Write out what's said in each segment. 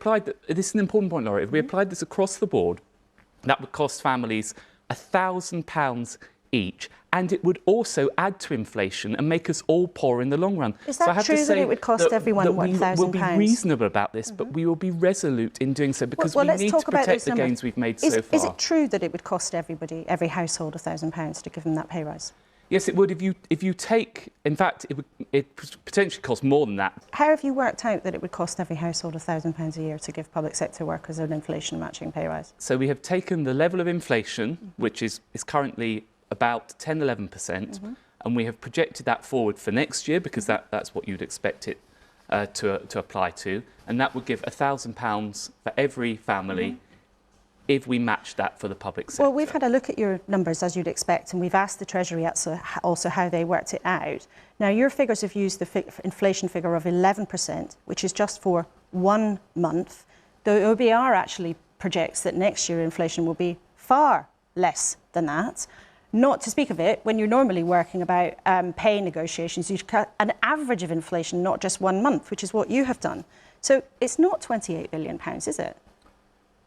This is an important point, Laura. If we applied this across the board, that would cost families £1,000 each, and it would also add to inflation and make us all poor in the long run. Is that true that it would cost everyone £1,000? We'll be reasonable about this, but we will be resolute in doing so because we need to protect the gains we've made so far. Is it true that it would cost every household £1,000 to give them that pay rise? Yes, it would. If you take, in fact, it potentially cost more than that. How have you worked out that it would cost every household £1,000 a year to give public sector workers an inflation matching pay rise? So we have taken the level of inflation, which is currently about 10–11%, and we have projected that forward for next year because that's what you'd expect it to apply to, and that would give £1,000 for every family. If we match that for the public sector. Well, we've had a look at your numbers, as you'd expect, and we've asked the Treasury also how they worked it out. Now, your figures have used the inflation figure of 11%, which is just for 1 month. The OBR actually projects that next year inflation will be far less than that. Not to speak of it, when you're normally working about pay negotiations, you cut an average of inflation, not just 1 month, which is what you have done. So it's not £28 billion, is it?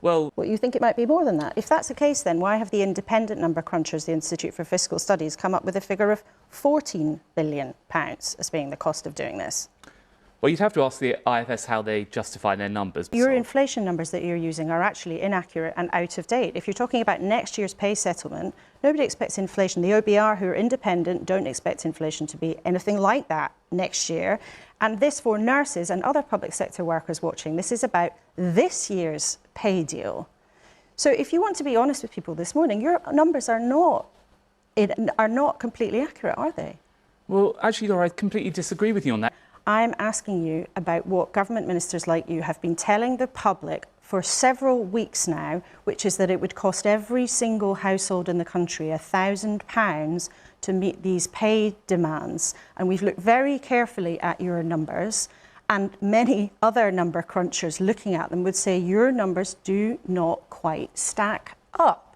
Well, you think it might be more than that. If that's the case, then why have the independent number crunchers, the Institute for Fiscal Studies, come up with a figure of £14 billion as being the cost of doing this? Well, you'd have to ask the IFS how they justify their numbers. Your inflation numbers that you're using are actually inaccurate and out of date. If you're talking about next year's pay settlement, nobody expects inflation. The OBR, who are independent, don't expect inflation to be anything like that next year. And this, for nurses and other public sector workers watching, this is about this year's pay deal. So if you want to be honest with people this morning, your numbers are not completely accurate, are they? Well, actually, Laura, I completely disagree with you on that. I'm asking you about what government ministers like you have been telling the public for several weeks now, which is that it would cost every single household in the country £1,000 to meet these pay demands. And we've looked very carefully at your numbers, and many other number crunchers looking at them would say your numbers do not quite stack up.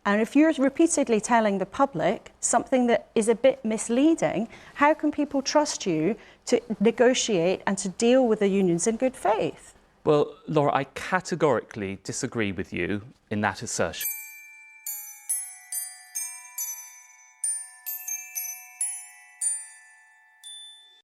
And if you're repeatedly telling the public something that is a bit misleading, how can people trust you to negotiate and to deal with the unions in good faith? Well, Laura, I categorically disagree with you in that assertion.